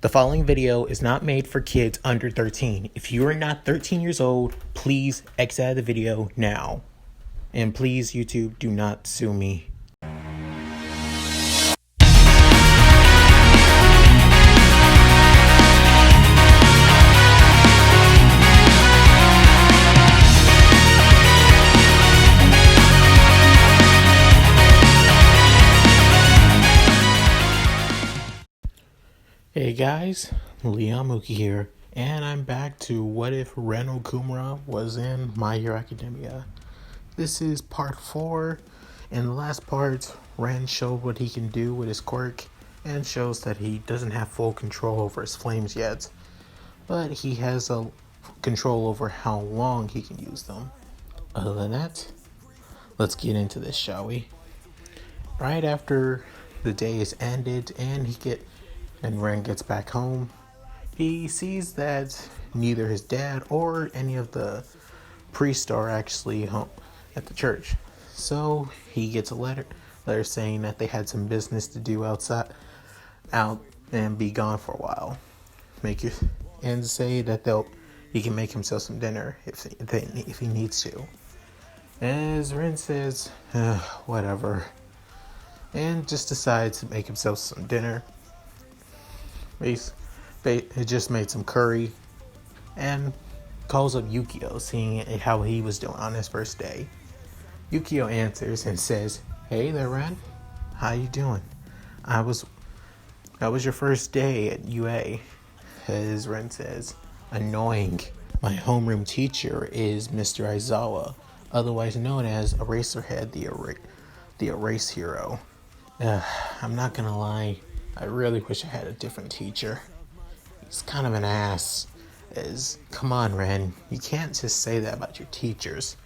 The following video is not made for kids under 13. If you are not 13 years old, please exit out of the video now. And please, YouTube, do not sue me. Hey guys, Leon Mookie here, and I'm back to What If Ren Okumura Was in My Hero Academia. This is part 4. In the last part, Ren showed what he can do with his quirk, and shows that he doesn't have full control over his flames yet, but he has a control over how long he can use them. Other than that, let's get into this, shall we? Right after the day is ended and Ren gets back home, he sees that neither his dad or any of the priests are actually home at the church. So he gets a letter saying that they had some business to do out and be gone for a while. And say that he can make himself some dinner if he needs to. As Ren says, whatever, and just decides to make himself some dinner. He just made some curry and calls up Yukio, seeing how he was doing on his first day. Yukio answers and says, "Hey there, Ren. How you doing? How was your first day at UA?" As Ren says, "Annoying. My homeroom teacher is Mr. Aizawa, otherwise known as Eraserhead, the Erase Hero. I'm not gonna lie, I really wish I had a different teacher. He's kind of an ass." Come on, Ren, you can't just say that about your teachers.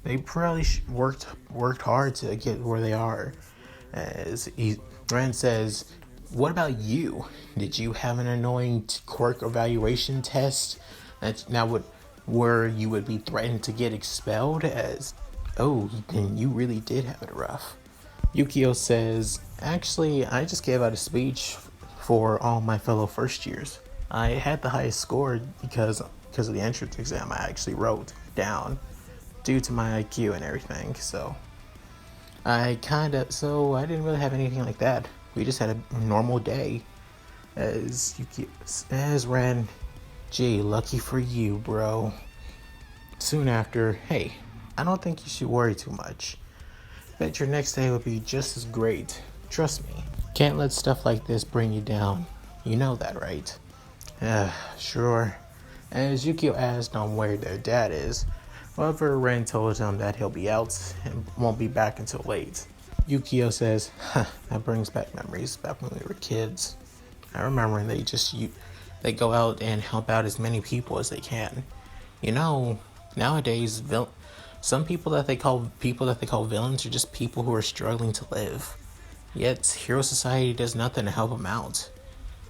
They probably worked hard to get where they are. Ren says, "What about you? Did you have an annoying quirk evaluation test where you would be threatened to get expelled?" Then you really did have it rough. Yukio says, "Actually, I just gave out a speech for all my fellow first years. I had the highest score because of the entrance exam I actually wrote down due to my IQ and everything. So I didn't really have anything like that. We just had a normal day." As Ren, "Gee, lucky for you, bro." Soon after, "Hey, I don't think you should worry too much. Bet your next day will be just as great. Trust me. Can't let stuff like this bring you down. You know that, right?" Sure. As Yukio asked on where their dad is, however, Ren told him that he'll be out and won't be back until late. Yukio says, "That brings back memories back when we were kids. I remember they go out and help out as many people as they can. You know, nowadays, some people that they call villains are just people who are struggling to live. Yet, Hero Society does nothing to help them out.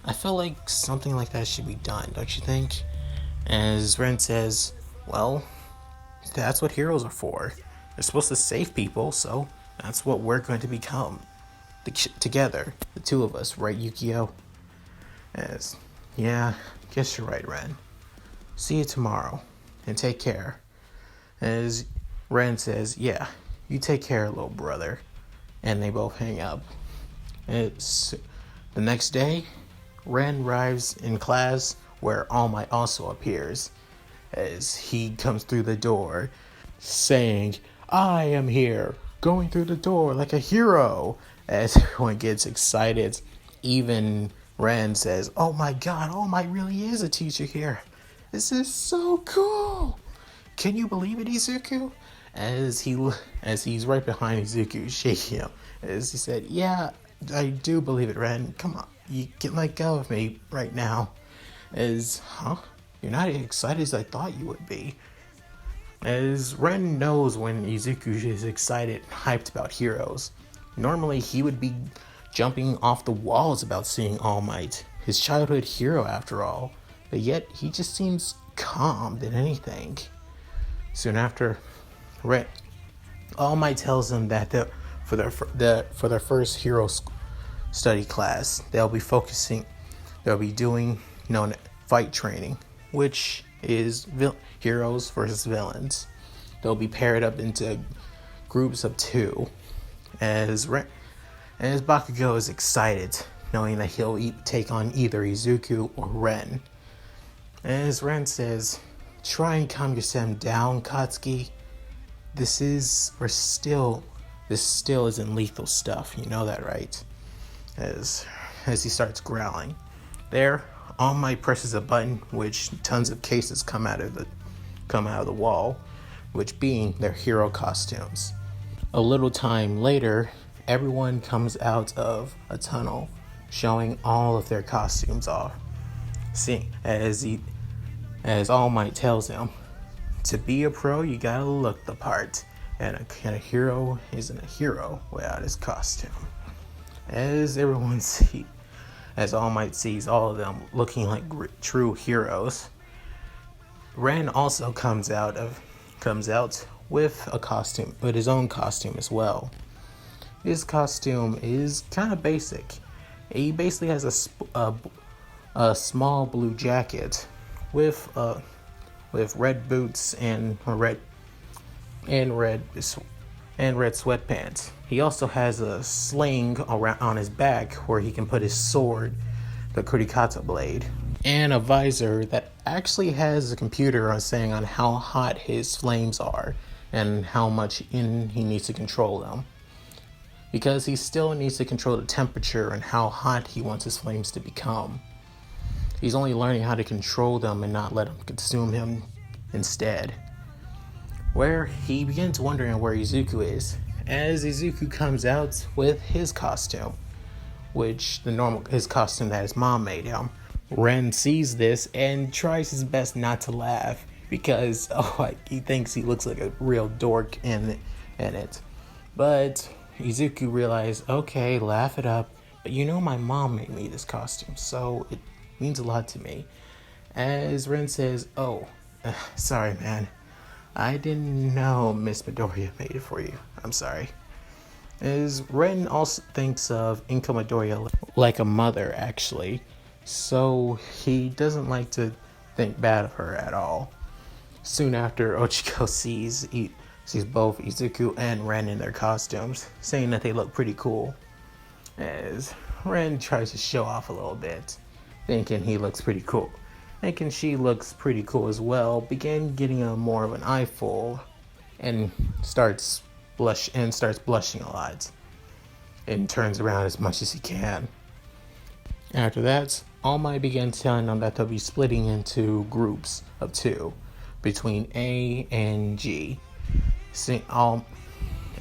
I feel like something like that should be done, don't you think?" As Ren says, "Well, that's what heroes are for. They're supposed to save people, so that's what we're going to become. Together, the two of us, right, Yukio?" "Yeah, guess you're right, Ren. See you tomorrow, and take care." As Ren says, "Yeah, you take care, little brother." And they both hang up. The next day, Ren arrives in class where All Might also appears, as he comes through the door saying, "I am here, going through the door like a hero." As everyone gets excited, even Ren says, "Oh my god, All Might really is a teacher here. This is so cool. Can you believe it, Izuku?" As he's right behind Izuku, shaking him, as he said, "Yeah, I do believe it, Ren. Come on, you can let go of me right now." You're not as excited as I thought you would be." As Ren knows when Izuku is excited, hyped about heroes. Normally he would be jumping off the walls about seeing All Might, his childhood hero after all, but yet he just seems calm than anything. Soon after, All Might tells him that for their first hero study class, they'll be focusing they'll be doing fight training, which is heroes versus villains. They'll be paired up into groups of 2. As Bakugo is excited, knowing that he'll take on either Izuku or Ren. As Ren says, "Try and calm yourself down, Katsuki. This still isn't lethal stuff. You know that, right?" As he starts growling. There, All Might presses a button, which tons of cases come out of the wall, which being their hero costumes. A little time later, everyone comes out of a tunnel, showing all of their costumes off. See, as All Might tells him, to be a pro, you gotta look the part, and a hero isn't a hero without his costume. As All Might sees all of them looking like true heroes, Ren also comes out with a costume, with his own costume as well. His costume is kind of basic. He basically has a small blue jacket with red boots and red sweatpants. He also has a sling on his back where he can put his sword, the Kurikata blade, and a visor that actually has a computer saying on how hot his flames are and how much he needs to control them. Because he still needs to control the temperature and how hot he wants his flames to become. He's only learning how to control them and not let them consume him instead. Where he begins wondering where Izuku is, as Izuku comes out with his costume, his costume that his mom made him. Ren sees this and tries his best not to laugh because he thinks he looks like a real dork in it. But Izuku realized, okay, laugh it up, but my mom made me this costume, so it means a lot to me. As Ren says, sorry man, I didn't know Miss Midoriya made it for you, I'm sorry. As Ren also thinks of Inka Midoriya like a mother, actually, so he doesn't like to think bad of her at all. Soon after, Ochiko sees both Izuku and Ren in their costumes, saying that they look pretty cool. As Ren tries to show off a little bit, thinking he looks pretty cool. Thinking she looks pretty cool as well, began getting more of an eyeful and starts blushing a lot. And turns around as much as he can. After that, All Might begins telling them that they'll be splitting into groups of 2 between A and G.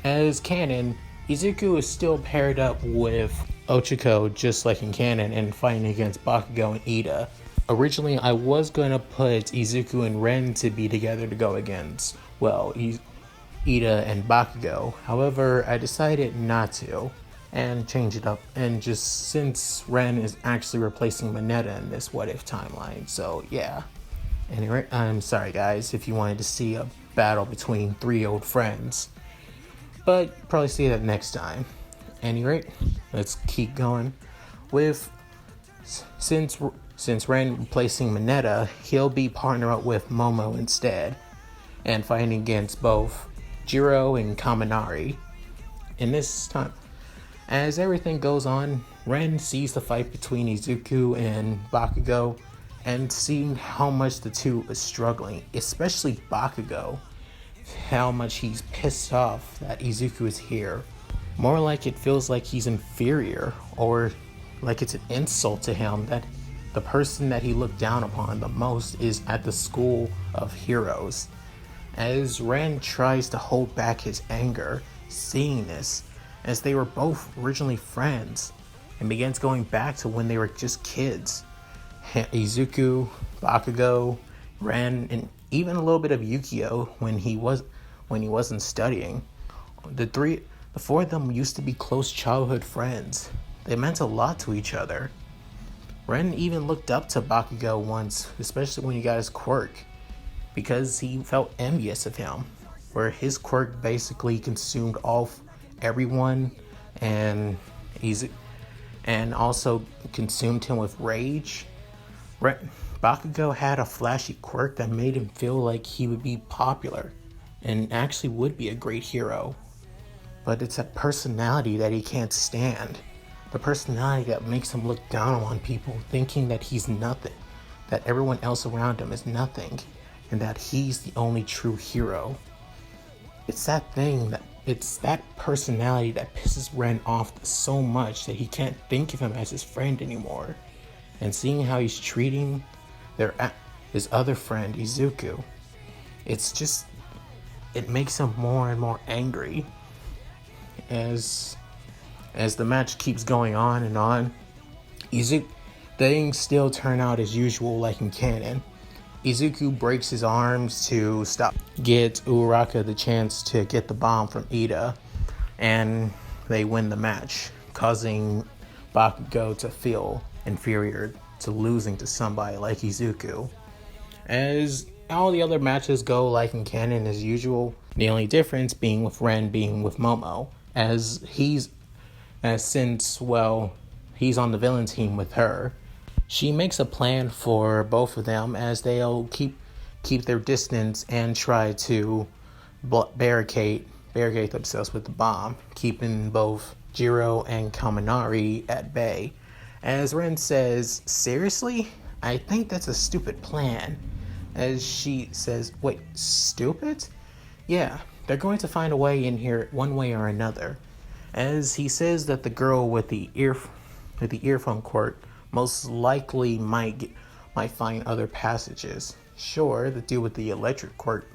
As canon, Izuku is still paired up with Ochiko just like in canon and fighting against Bakugo and Ida. Originally, I was going to put Izuku and Ren to be together to go against, Ida and Bakugo. However, I decided not to and change it up, and just since Ren is actually replacing Mineta in this What If timeline, so yeah. Anyway, I'm sorry guys if you wanted to see a battle between 3 old friends, but probably see that next time. Anyway, let's keep going with since Ren replacing Mineta, he'll be partnered up with Momo instead and fighting against both Jiro and Kaminari. In this time, as everything goes on, Ren sees the fight between Izuku and Bakugo and seeing how much the two is struggling, especially Bakugo, how much he's pissed off that Izuku is here. More like it feels like he's inferior, or like it's an insult to him that the person that he looked down upon the most is at the school of heroes. As Ren tries to hold back his anger, seeing this, as they were both originally friends, and begins going back to when they were just kids. Izuku, Bakugo, Ren, and even a little bit of Yukio when he wasn't studying. The 4 of them used to be close childhood friends. They meant a lot to each other. Ren even looked up to Bakugo once, especially when he got his quirk, because he felt envious of him, where his quirk basically consumed everyone, and and also consumed him with rage. Bakugo had a flashy quirk that made him feel like he would be popular and actually would be a great hero. But it's that personality that he can't stand. The personality that makes him look down on people, thinking that he's nothing, that everyone else around him is nothing, and that he's the only true hero. It's that personality that pisses Ren off so much that he can't think of him as his friend anymore. And seeing how he's treating his other friend, Izuku, it makes him more and more angry. As the match keeps going on and on, things still turn out as usual like in canon. Izuku breaks his arms to get Uraraka the chance to get the bomb from Ida, and they win the match, causing Bakugo to feel inferior to losing to somebody like Izuku. As all the other matches go like in canon as usual, the only difference being with Ren being with Momo, since he's on the villain team with her. She makes a plan for both of them as they'll keep their distance and try to barricade themselves with the bomb, keeping both Jiro and Kaminari at bay. As Ren says, "Seriously? I think that's a stupid plan." As she says, "Wait, stupid? Yeah, they're going to find a way in here one way or another." As he says that the girl with the earphone quirk most likely might find other passages. Sure, the dude with the electric quirk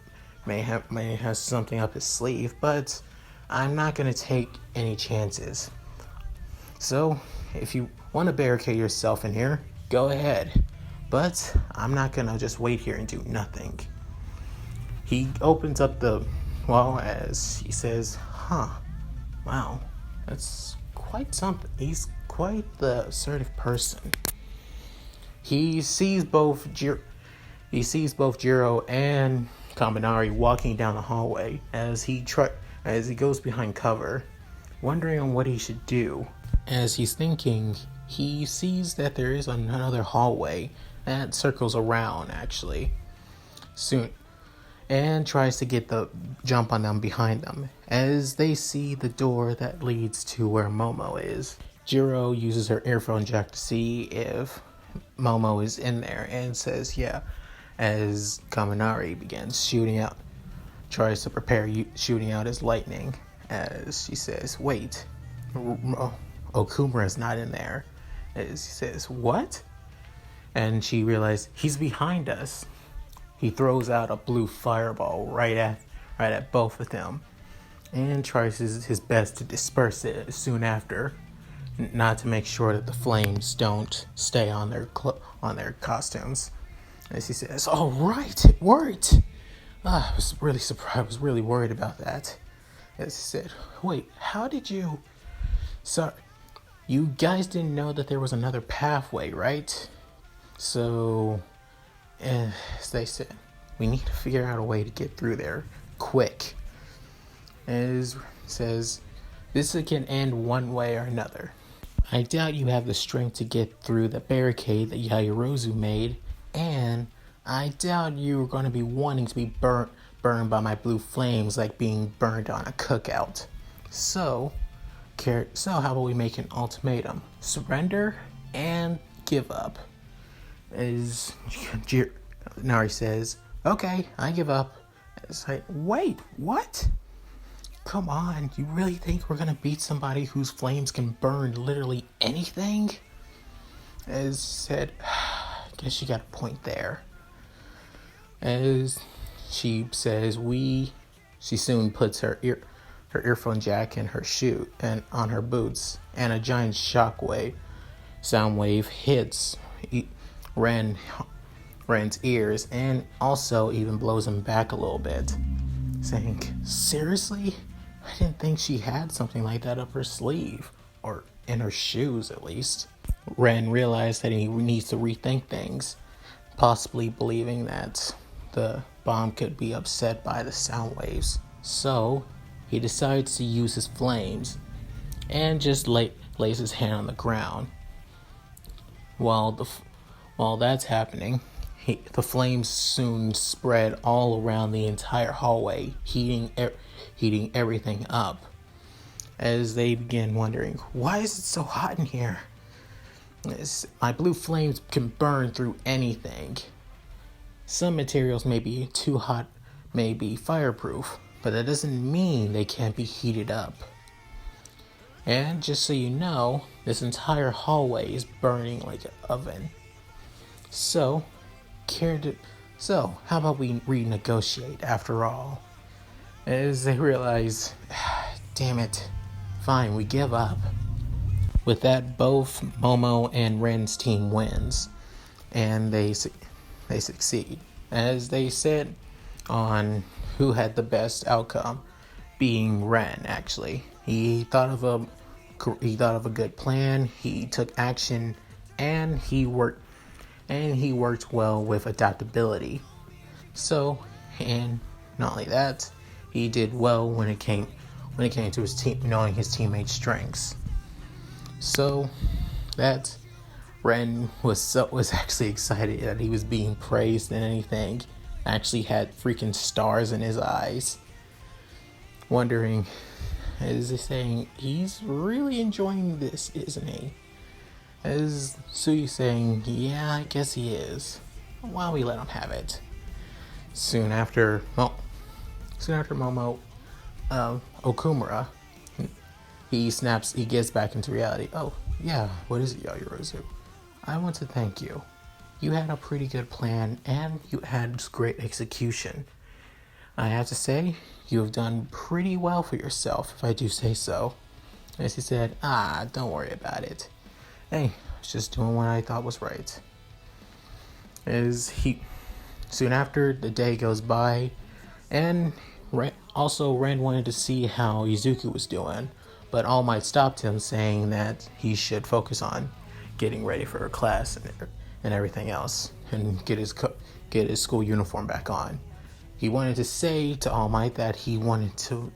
may have something up his sleeve, but I'm not going to take any chances. So, if you want to barricade yourself in here, go ahead. But I'm not going to just wait here and do nothing. He opens up as he says, wow, that's quite something. He's quite the assertive person. He sees both Jiro and Kaminari walking down the hallway as he goes behind cover, wondering on what he should do. As he's thinking, he sees that there is another hallway that circles around actually soon, and tries to get the jump on them behind them as they see the door that leads to where Momo is. Jiro uses her earphone jack to see if Momo is in there and says yeah, as Kaminari tries to prepare shooting out his lightning, as she says, "Wait, Okumura is not in there." As he says, "What?" And she realizes he's behind us. He throws out a blue fireball right at both of them and tries his best to disperse it soon after, not to make sure that the flames don't stay on their costumes. As he says, "Oh right, it worked." I was really surprised. I was really worried about that. As he said, "Wait, how did you? Sorry, you guys didn't know that there was another pathway, right? So, as they said, we need to figure out a way to get through there quick." As says, "This can end one way or another. I doubt you have the strength to get through the barricade that Yaoyorozu made, and I doubt you're going to be wanting to be burned by my blue flames like being burned on a cookout. So how about we make an ultimatum? Surrender and give up." As Nari says, "Okay, I give up." It's like, wait, what? Come on, you really think we're gonna beat somebody whose flames can burn literally anything? As said, I guess you got a point there. As she says, she soon puts her earphone jack in her shoe and on her boots, and a giant sound wave hits Ren's ears and also even blows him back a little bit, saying, "Seriously? I didn't think she had something like that up her sleeve, or in her shoes at least." Ren realized that he needs to rethink things, possibly believing that the bomb could be upset by the sound waves. So he decides to use his flames and just lays his hand on the ground. While that's happening, the flames soon spread all around the entire hallway, heating everything up. As they begin wondering, why is it so hot in here? My blue flames can burn through anything. Some materials may be too hot, may be fireproof, but that doesn't mean they can't be heated up. And just so you know, this entire hallway is burning like an oven. So, how about we renegotiate after all? As they realize, damn it, fine, we give up. With that, both Momo and Ren's team wins, and they succeed. As they said on who had the best outcome, being Ren. Actually, he thought of a good plan. He took action, and he worked well with adaptability. So, and not only that, he did well when it came to his team, knowing his teammates' strengths. So that Ren was actually excited that he was being praised than anything. Actually had freaking stars in his eyes. Wondering, is he saying he's really enjoying this, isn't he? As Sui saying, yeah, I guess he is. Why don't we let him have it? Soon after Momo, Okumura, he gets back into reality. Oh, yeah, what is it, Yaoyorozu? I want to thank you. You had a pretty good plan, and you had great execution. I have to say, you have done pretty well for yourself, if I do say so. As he said, don't worry about it. Hey, I was just doing what I thought was right. Soon after, the day goes by, and Ren wanted to see how Izuku was doing, but All Might stopped him, saying that he should focus on getting ready for class and everything else, and get his school uniform back on. He wanted to say to All Might that he wanted to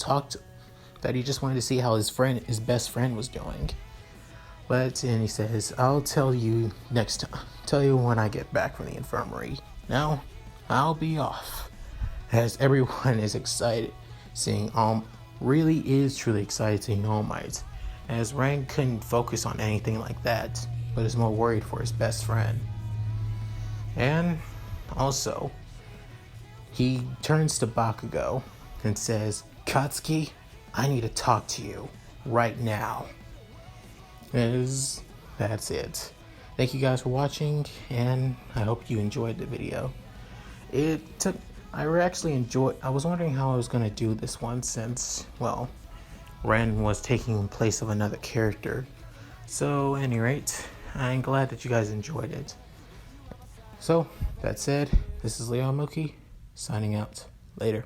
that he just wanted to see how his best friend was doing. And he says, I'll tell you next time. Tell you when I get back from the infirmary. Now, I'll be off. As everyone is excited, really is truly excited seeing All Might. As Ren couldn't focus on anything like that, but is more worried for his best friend. And also, he turns to Bakugo and says, Katsuki, I need to talk to you right now. That's it. Thank you guys for watching, and I hope you enjoyed the video. I was wondering how I was going to do this one since, well, Ren was taking place of another character. So, at any rate, I'm glad that you guys enjoyed it. So, that said, this is Leon Mookie, signing out. Later.